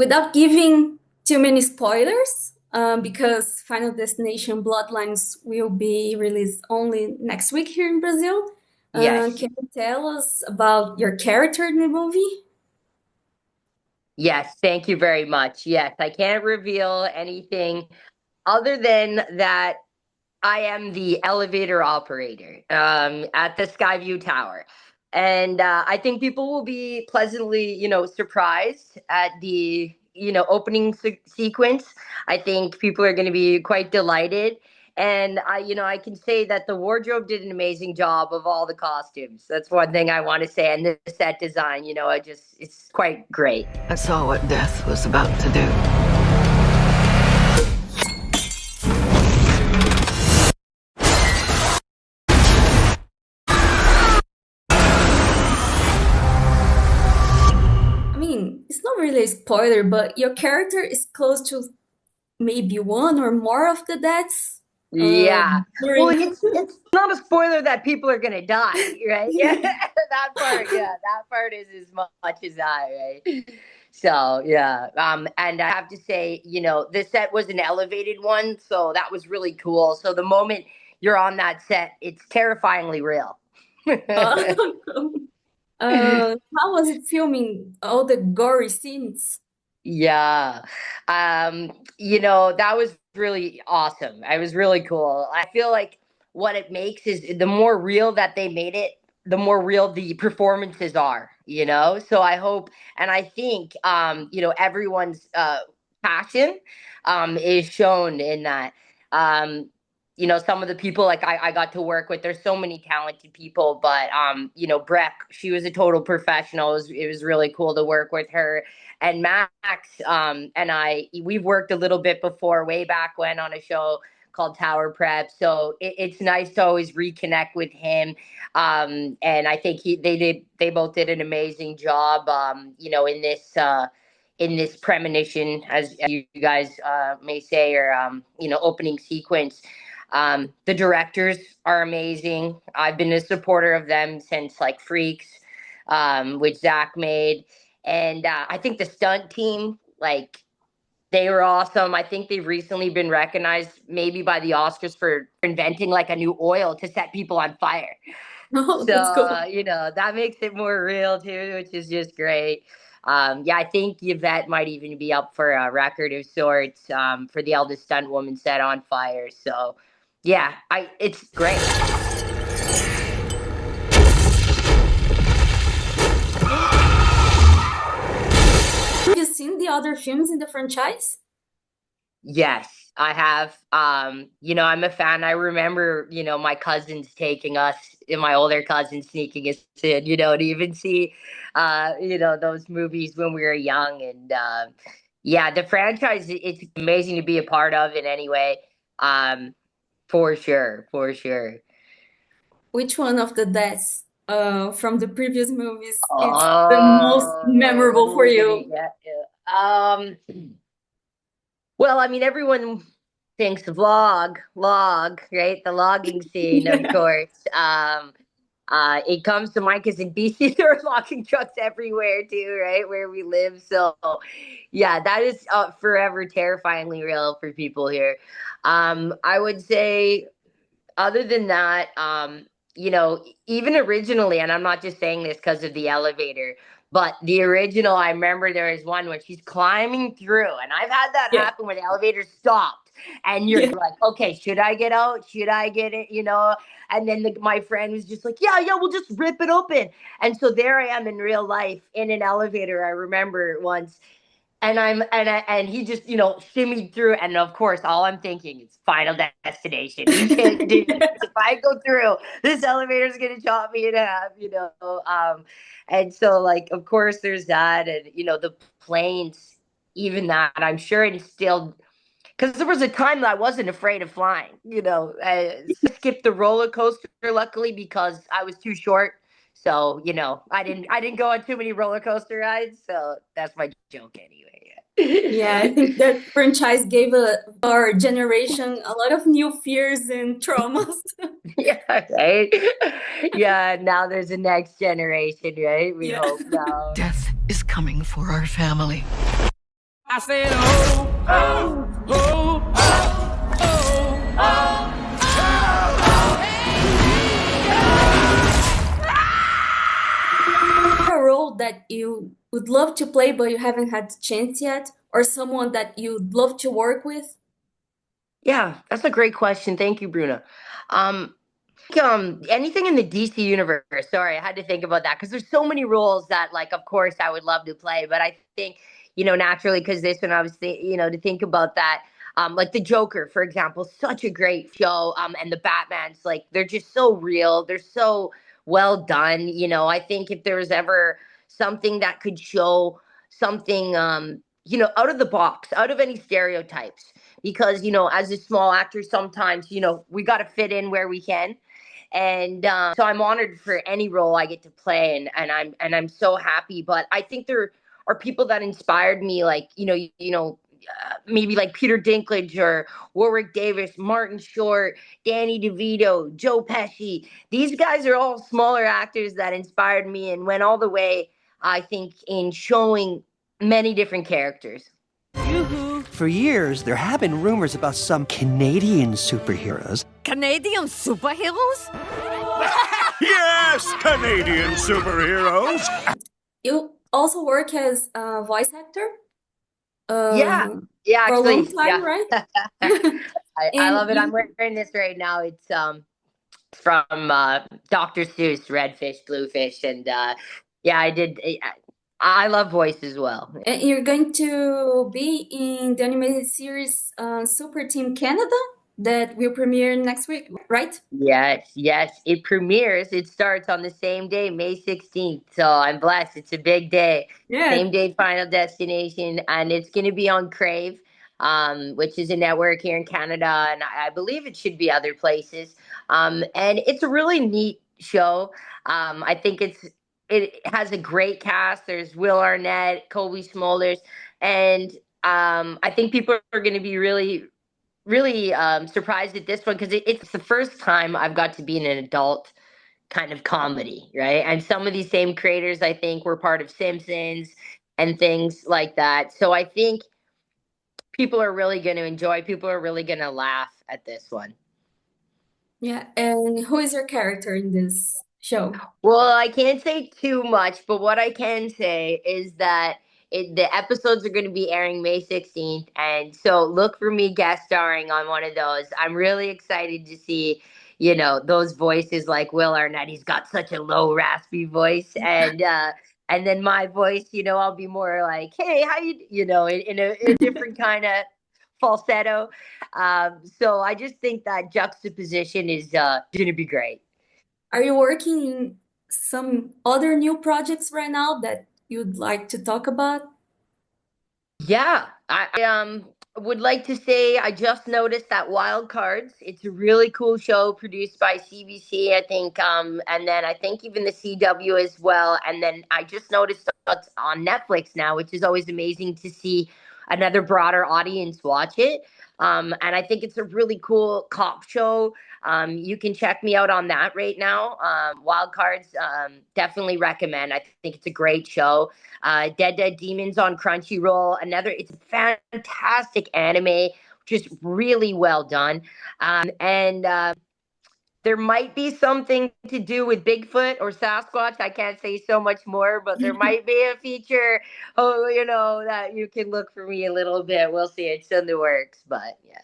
without giving too many spoilers, because Final Destination Bloodlines will be released only next week here in Brazil. Yes. Can you tell us about your character in the movie? Yes. Thank you very much. Yes. I can't reveal anything other than that I am the elevator operator at the Skyview Tower. And I think people will be pleasantly, surprised at the, opening sequence. I think people are going to be quite delighted. And I can say that the wardrobe did an amazing job of all the costumes. That's one thing I want to say. And the set design, it's quite great. I saw what death was about to do. I mean, it's not really a spoiler, but your character is close to maybe one or more of the deaths Yeah. Well, during. it's not a spoiler that people are gonna die, right? Yeah, that part is as much as I, right? So yeah. And I have to say, the set was an elevated one, so that was really cool. So the moment you're on that set, it's terrifyingly real. Uh, how was it filming all the gory scenes? Yeah. That was really awesome. I was really cool. I feel like what it makes is the more real that they made it, the more real the performances are. So I hope and I think everyone's passion is shown in that. Um some of the people like I got to work with, there's so many talented people, but Breck, she was a total professional. It was really cool to work with her. And Max and we've worked a little bit before, way back when, on a show called Tower Prep. So it's nice to always reconnect with him. And I think they both did an amazing job. In this premonition, as you guys may say, or opening sequence. The directors are amazing. I've been a supporter of them since like Freaks, which Zach made. And I think the stunt team, like, they were awesome. I think they've recently been recognized maybe by the Oscars for inventing like a new oil to set people on fire. Oh, So, that's cool. that makes it more real too, which is just great. Yeah, I think Yvette might even be up for a record of sorts for the eldest stunt woman set on fire. So, yeah, it's great. Have you seen the other films in the franchise? Yes, I have. I'm a fan. I remember, my cousins taking us, and my older cousins sneaking us in, to even see, those movies when we were young. And yeah, the franchise, it's amazing to be a part of in any way. Um, for sure, for sure. Which one of the deaths from the previous movies is the most Oh, memorable who for are we gonna you? get to? Well, I mean, everyone thinks log, right? The logging scene, of Yeah. course. It comes to mind because in BC there are logging trucks everywhere too, right? Where we live. So, yeah, that is forever terrifyingly real for people here. I would say, other than that, even originally, and I'm not just saying this because of the elevator, but the original, I remember there was one where she's climbing through, and I've had that Yeah. happen where the elevator stopped, and you're Yeah. like, okay, should I get out? Should I get it? And then my friend was just like, yeah, we'll just rip it open. And so there I am in real life in an elevator. I remember once, and he just shimmied through, and of course all I'm thinking is Final Destination. You can't do this. If I go through, this elevator's gonna chop me in half. And so, like, of course there's that, and the planes, even that I'm sure instilled, because there was a time that I wasn't afraid of flying. I skipped the roller coaster, luckily, because I was too short. So I didn't go on too many roller coaster rides. So that's my joke anyway. Yeah, I think that franchise gave our generation a lot of new fears and traumas. Yeah, right. Yeah, now there's a next generation, right? We Yeah. hope now. Death is coming for our family. I said, oh, oh, oh, oh, oh, A role that you would love to play but you haven't had the chance yet, or someone that you'd love to work with? Yeah, that's a great question. Thank you, Bruna. Um, Anything in the DC universe. Sorry, I had to think about that because there's so many roles that, like, of course, I would love to play. But I think, naturally, because this one, I was, to think about that. Like the Joker, for example, such a great show. And the Batman's, like, they're just so real. They're so well done. I think if there was ever something that could show something, out of the box, out of any stereotypes, because as a small actor, sometimes we got to fit in where we can, and so I'm honored for any role I get to play, and I'm so happy. But I think there are people that inspired me, like maybe like Peter Dinklage or Warwick Davis, Martin Short, Danny DeVito, Joe Pesci. These guys are all smaller actors that inspired me and went all the way, I think, in showing many different characters. For years, there have been rumors about some Canadian superheroes. Canadian superheroes? Yes, Canadian superheroes. You also work as a voice actor? Yeah, For a long actually, time, yeah. right? I love it. I'm wearing this right now. It's from Dr. Seuss, Redfish, Bluefish, and yeah, I did. I love voice as well. And you're going to be in the animated series Super Team Canada that will premiere next week, right? Yes, it premieres. It starts on the same day, May 16th. So I'm blessed. It's a big day. Yeah. Same day, Final Destination, and it's going to be on Crave, which is a network here in Canada, and I believe it should be other places. And it's a really neat show. I think it has a great cast. There's Will Arnett, Kobe Smulders, and I think people are going to be really surprised at this one because it's the first time I've got to be in an adult kind of comedy, right? And some of these same creators, I think, were part of Simpsons and things like that. So I think people are really going to enjoy. People are really going to laugh at this one. Yeah. And who is your character in this show? Well, I can't say too much, but what I can say is that the episodes are going to be airing May 16th. And so look for me guest starring on one of those. I'm really excited to see, those voices like Will Arnett. He's got such a low, raspy voice. And then my voice, I'll be more like, hey, how in a different kind of falsetto. So I just think that juxtaposition is going to be great. Are you working in some other new projects right now that you'd like to talk about? Yeah, I would like to say I just noticed that Wild Cards. It's a really cool show produced by CBC, I think, and then I think even the CW as well. And then I just noticed it's on Netflix now, which is always amazing to see another broader audience watch it. And I think it's a really cool cop show. You can check me out on that right now. Wild Cards, definitely recommend. I think it's a great show. Dead Demons on Crunchyroll. It's a fantastic anime, just really well done. And there might be something to do with Bigfoot or Sasquatch. I can't say so much more, but there might be a feature, that you can look for me a little bit. We'll see. It's in the works, but yeah.